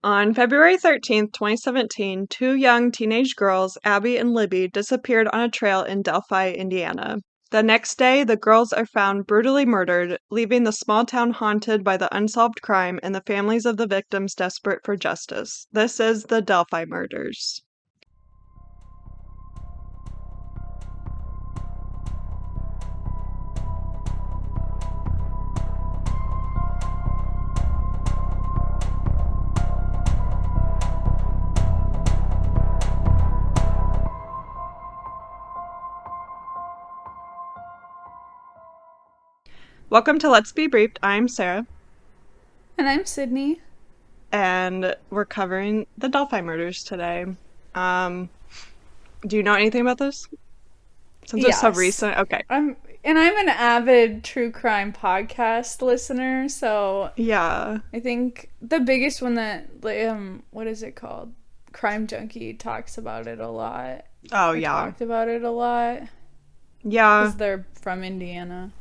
On February 13th, 2017, two young teenage girls, Abby and Libby, disappeared on a trail in Delphi, Indiana. The next day, the girls are found brutally murdered, leaving the small town haunted by the unsolved crime and the families of the victims desperate for justice. This is the Delphi Murders. Welcome to Let's Be Briefed. I'm Sarah. And I'm Sydney. And we're covering the Delphi Murders today. Do you know anything about this? Since it's so recent? Okay. I'm an avid true crime podcast listener, so Yeah. I think the biggest one that what is it called? Crime Junkie talks about it a lot. Oh, yeah. Talked about it a lot. Yeah. Because they're from Indiana.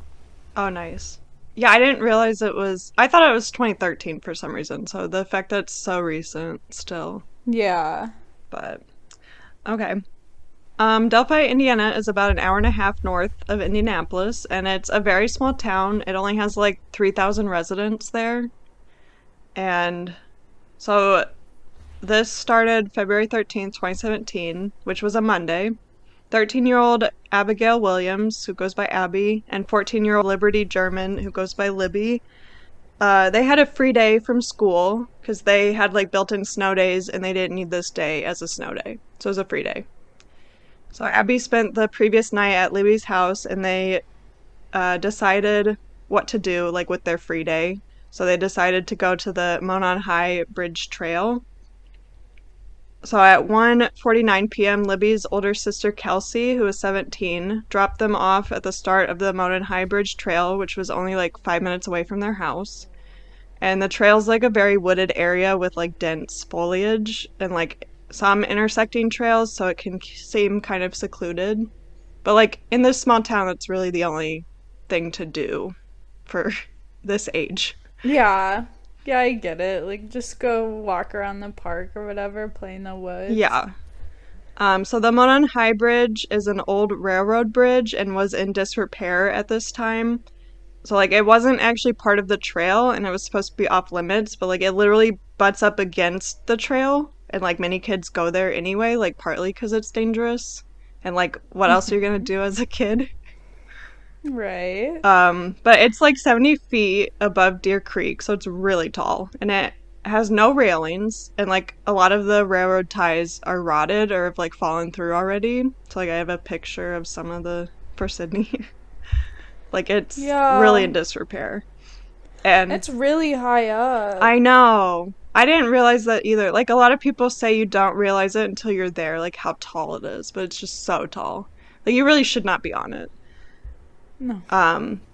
Oh, nice. Yeah, I didn't realize I thought it was 2013 for some reason, so the fact that it's so recent still. Yeah. But, okay. Delphi, Indiana is about an hour and a half north of Indianapolis, and it's a very small town. It only has like 3,000 residents there. And so this started February 13th, 2017, which was a Monday. 13-year-old Abigail Williams, who goes by Abby, and 14-year-old Liberty German, who goes by Libby. They had a free day from school because they had like built-in snow days and they didn't need this day as a snow day. So it was a free day. So Abby spent the previous night at Libby's house and they decided what to do like with their free day. So they decided to go to the Monon High Bridge trail. So at 1:49 p.m., Libby's older sister Kelsey, who was 17, dropped them off at the start of the Monon High Bridge trail, which was only like 5 minutes away from their house. And the trail's like a very wooded area with like dense foliage and like some intersecting trails, so it can seem kind of secluded. But like in this small town, that's really the only thing to do for this age. Yeah. Yeah, I get it. Like, just go walk around the park or whatever, play in the woods. Yeah. So the Monon High Bridge is an old railroad bridge and was in disrepair at this time. So, like, it wasn't actually part of the trail and it was supposed to be off limits, but, like, it literally butts up against the trail. And, like, many kids go there anyway, like, partly because it's dangerous. And, like, what else are you gonna do as a kid? Right. But it's like 70 feet above Deer Creek, so it's really tall. And it has no railings, and like a lot of the railroad ties are rotted or have like fallen through already. So like I have a picture of some of the for Sydney. Like it's really in disrepair. And it's really high up. I know. I didn't realize that either. Like a lot of people say you don't realize it until you're there, like how tall it is, but it's just so tall. Like you really should not be on it. No.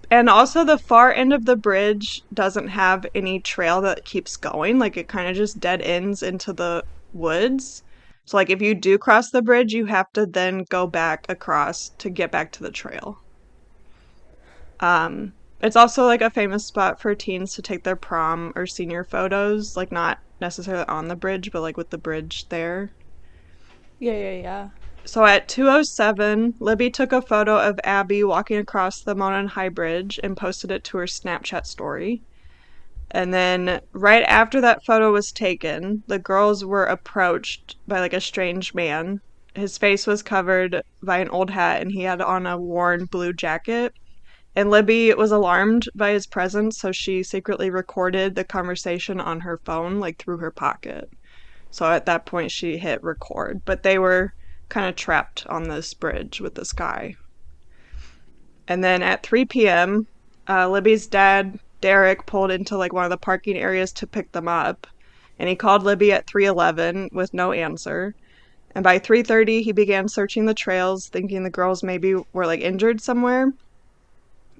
And also the far end of the bridge doesn't have any trail that keeps going. Like it kind of just dead ends into the woods. So like if you do cross the bridge, you have to then go back across to get back to the trail. It's also like a famous spot for teens to take their prom or senior photos, like not necessarily on the bridge, but like with the bridge there. Yeah. So at 2:07, Libby took a photo of Abby walking across the Monon High Bridge and posted it to her Snapchat story. And then right after that photo was taken, the girls were approached by like a strange man. His face was covered by an old hat and he had on a worn blue jacket. And Libby was alarmed by his presence, so she secretly recorded the conversation on her phone, like through her pocket. So at that point she hit record, but they were kind of trapped on this bridge with this guy. And then at 3 p.m., Libby's dad, Derek, pulled into like one of the parking areas to pick them up. And he called Libby at 3:11 with no answer. And by 3:30, he began searching the trails, thinking the girls maybe were like injured somewhere.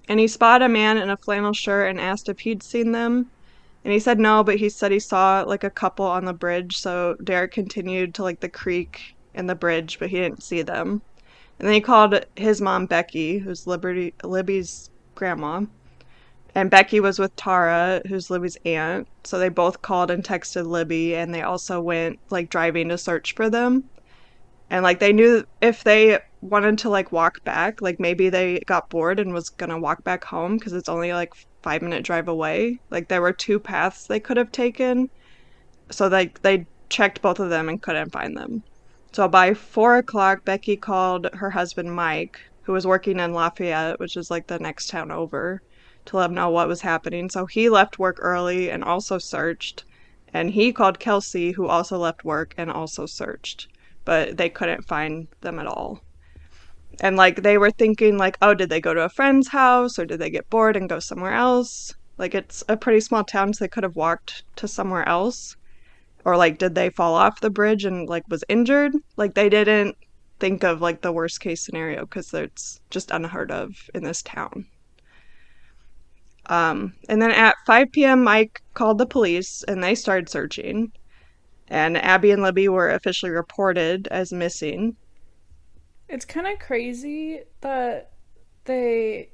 And he spotted a man in a flannel shirt and asked if he'd seen them. And he said no, but he said he saw like a couple on the bridge. So Derek continued to like the creek and the bridge, but he didn't see them. And then he called his mom, Becky, who's Libby's grandma. And Becky was with Tara, who's Libby's aunt. So they both called and texted Libby, and they also went like driving to search for them. And like they knew if they wanted to like walk back, like maybe they got bored and was gonna walk back home because it's only like 5 minute drive away. Like there were two paths they could have taken. So they checked both of them and couldn't find them. So by 4 o'clock, Becky called her husband Mike, who was working in Lafayette, which is like the next town over, to let him know what was happening. So he left work early and also searched. And he called Kelsey, who also left work and also searched. But they couldn't find them at all. And like they were thinking like, oh, did they go to a friend's house or did they get bored and go somewhere else? Like it's a pretty small town, so they could have walked to somewhere else. Or like did they fall off the bridge and like was injured? Like they didn't think of like the worst case scenario because it's just unheard of in this town. And then at 5 p.m., Mike called the police and they started searching. And Abby and Libby were officially reported as missing. It's kind of crazy that they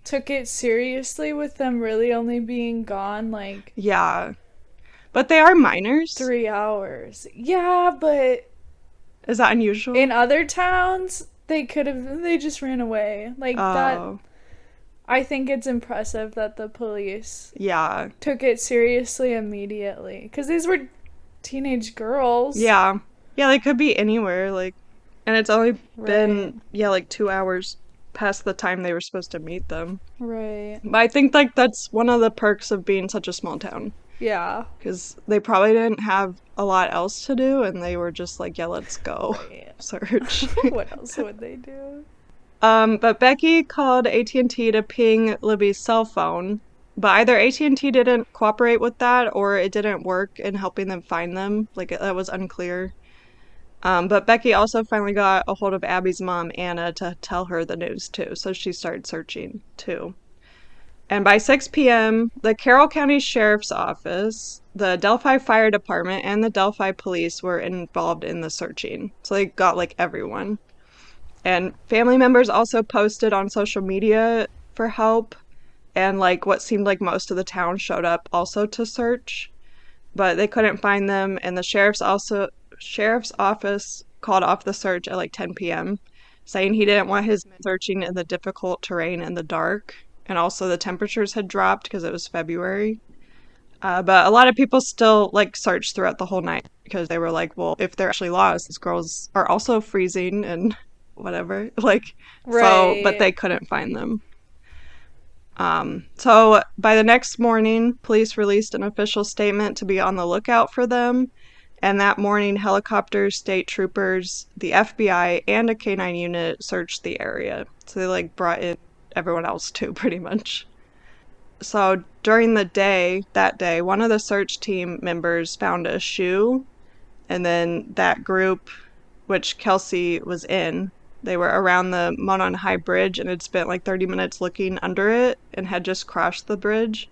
took it seriously with them really only being gone like Yeah, but they are minors. 3 hours. Yeah, but Is that unusual? in other towns, they just ran away. Like that, Oh, I think it's impressive that the police yeah. took it seriously immediately. Because these were teenage girls. Yeah. Yeah, they could be anywhere. Like, and it's only Right. been, yeah, like 2 hours past the time they were supposed to meet them. Right. But I think, like, that's one of the perks of being such a small town. Yeah. Because they probably didn't have a lot else to do, and they were just like, yeah, let's go Right. search. What else would they do? But Becky called AT&T to ping Libby's cell phone, but either AT&T didn't cooperate with that or it didn't work in helping them find them. Like that was unclear. But Becky also finally got a hold of Abby's mom, Anna, to tell her the news too. So she started searching too. And by 6 p.m., the Carroll County Sheriff's Office, the Delphi Fire Department, and the Delphi Police were involved in the searching. So they got like everyone. And family members also posted on social media for help. And like what seemed like most of the town showed up also to search, but they couldn't find them. And the sheriff's office called off the search at like 10 p.m., saying he didn't want his men searching in the difficult terrain in the dark. And also the temperatures had dropped because it was February. But a lot of people still like searched throughout the whole night because they were like, well, if they're actually lost, these girls are also freezing and whatever. Like, so, but Right. they couldn't find them. So by the next morning, police released an official statement to be on the lookout for them. And that morning, helicopters, state troopers, the FBI, and a canine unit searched the area. So they like brought in everyone else too, pretty much. So during that day, one of the search team members found a shoe, and then that group, which Kelsey was in, they were around the Monon High Bridge and had spent like 30 minutes looking under it and had just crossed the bridge.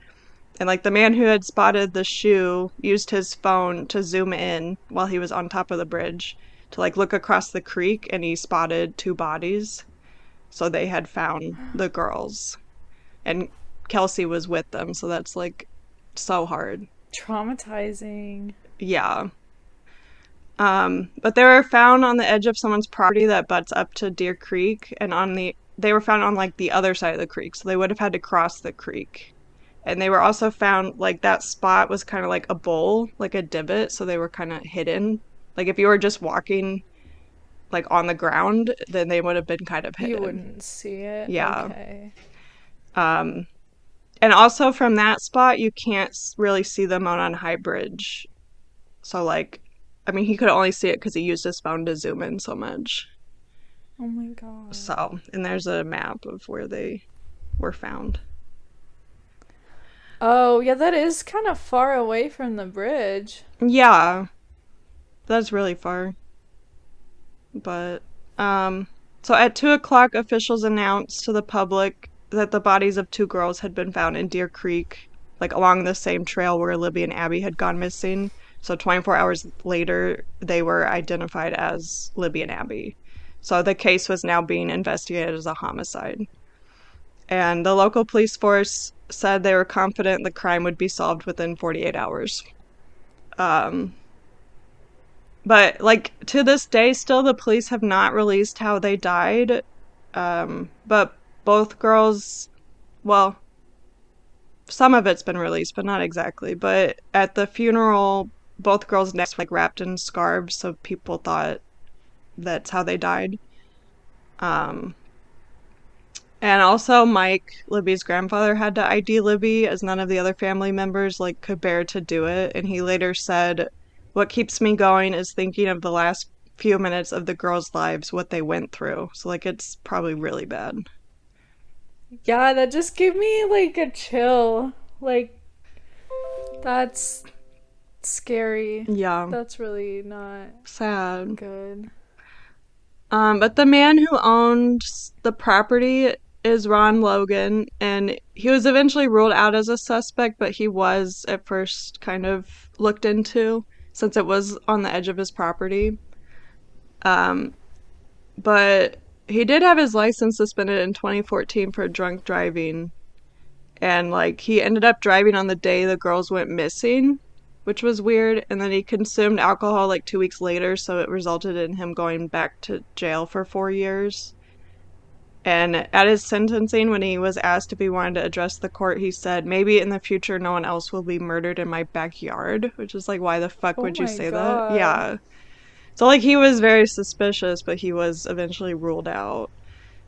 And like the man who had spotted the shoe used his phone to zoom in while he was on top of the bridge to like look across the creek, and he spotted two bodies. So they had found the girls. And Kelsey was with them, so that's like so hard. Traumatizing. Yeah. But they were found on the edge of someone's property that butts up to Deer Creek, and they were found on like the other side of the creek, so they would have had to cross the creek. And they were also found like that spot was kind of like a bowl, like a divot, so they were kind of hidden. Like if you were just walking like on the ground, then they would have been kind of You hidden. wouldn't see it. Yeah. Okay. Um, and also from that spot, you can't really see the Monon High Bridge. So like, I mean, he could only see it because he used his phone to zoom in so much. Oh my god. So, and there's a map of where they were found. Oh, yeah, that is kind of far away from the bridge. Yeah, that's really far. But, um, so at 2 o'clock, officials announced to the public that the bodies of two girls had been found in Deer Creek, like along the same trail where Libby and Abby had gone missing. So 24 hours later, they were identified as Libby and Abby. So the case was now being investigated as a homicide. And the local police force said they were confident the crime would be solved within 48 hours. Um, but, like, to this day, still, the police have not released how they died. But both girls, well, some of it's been released, but not exactly. But at the funeral, both girls' necks were, like, wrapped in scarves, so people thought that's how they died. Um, and also, Mike, Libby's grandfather, had to ID Libby as none of the other family members like could bear to do it. And he later said, "What keeps me going is thinking of the last few minutes of the girls' lives, what they went through." So like, it's probably really bad. Yeah, that just gave me like a chill. Like, that's scary. Yeah, That's really not sad. good. But the man who owned the property is Ron Logan, and he was eventually ruled out as a suspect, but he was at first kind of looked into since it was on the edge of his property. Um, but he did have his license suspended in 2014 for drunk driving, and like he ended up driving on the day the girls went missing, which was weird. And then he consumed alcohol like 2 weeks later, so it resulted in him going back to jail for 4 years. And at his sentencing, when he was asked if he wanted to address the court, he said, "Maybe in the future no one else will be murdered in my backyard," which is like, why the fuck Oh would you my say that? god. Yeah. So like he was very suspicious, but he was eventually ruled out.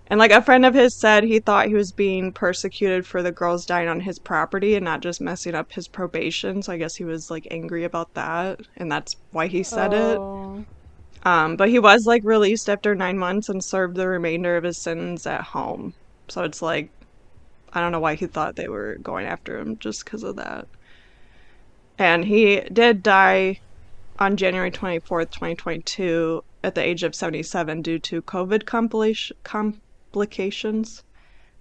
And like a friend of his said he thought he was being persecuted for the girls dying on his property and not just messing up his probation. So I guess he was like angry about that, and that's why he said it. Oh. But he was like released after 9 months and served the remainder of his sentence at home. So it's like, I don't know why he thought they were going after him just because of that. And he did die on January 24th, 2022, at the age of 77 due to COVID complications.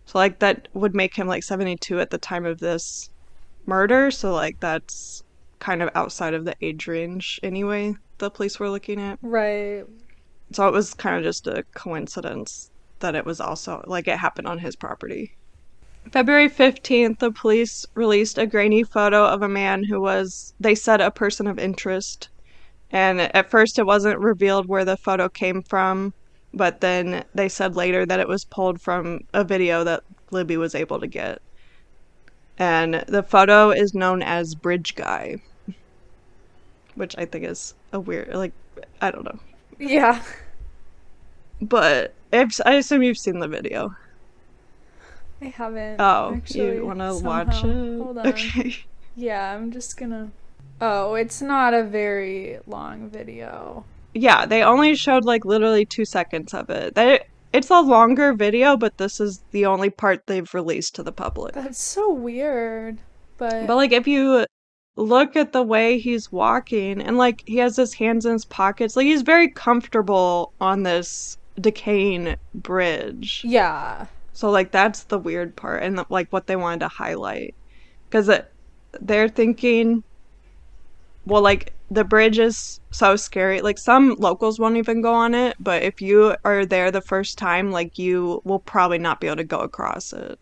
So, like, that would make him like 72 at the time of this murder. So, like, that's kind of outside of the age range anyway, the police were looking at. Right. So, it was kind of just a coincidence that it was also like it happened on his property. February 15th, the police released a grainy photo of a man who was, they said, a person of interest. And at first, it wasn't revealed where the photo came from, but then they said later that it was pulled from a video that Libby was able to get. And the photo is known as Bridge Guy, which I think is a weird, like, I don't know. Yeah. But if, I assume you've seen the video. I haven't Oh, you actually want to watch somehow. it? Hold on. Okay. Yeah, I'm just gonna. Oh, it's not a very long video. Yeah, they only showed like literally 2 seconds of it. It's a longer video, but this is the only part they've released to the public. That's so weird. But But like if you look at the way he's walking and like he has his hands in his pockets, like he's very comfortable on this decaying bridge. yeah. So like that's the weird part and like what they wanted to highlight because they're thinking, well, like the bridge is so scary. Like some locals won't even go on it, but if you are there the first time, like you will probably not be able to go across it.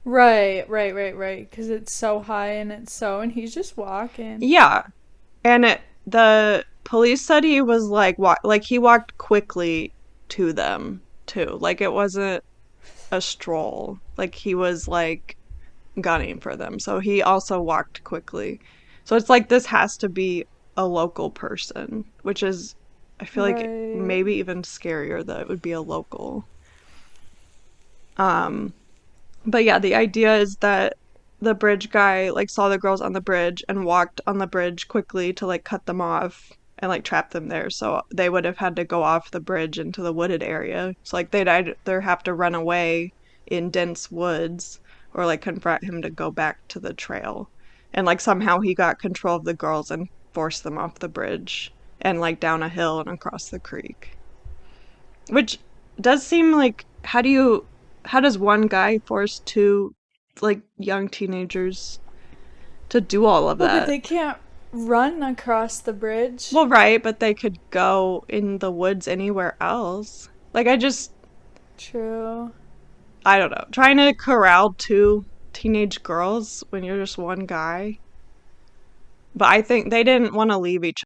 Right. Because it's so high and it's so, and he's just walking. Yeah, and the police said he was like like he walked quickly to them too. Like it wasn't a stroll. Like he was like gunning for them. So he also walked quickly. So it's like this has to be a local person, which is I feel like Right. maybe even scarier that it would be a local. Um but yeah, the idea is that the bridge guy like saw the girls on the bridge and walked on the bridge quickly to like cut them off and like trap them there. So they would have had to go off the bridge into the wooded area. So like they'd either have to run away in dense woods or like confront him to go back to the trail. And like somehow he got control of the girls and forced them off the bridge and like down a hill and across the creek. Which does seem like how does one guy force two like young teenagers to do all of Well, but that? they can't run across the bridge. Well, right, but they could go in the woods anywhere else. Like I just True. I don't know, trying to corral two teenage girls when you're just one guy. But I think they didn't want to leave each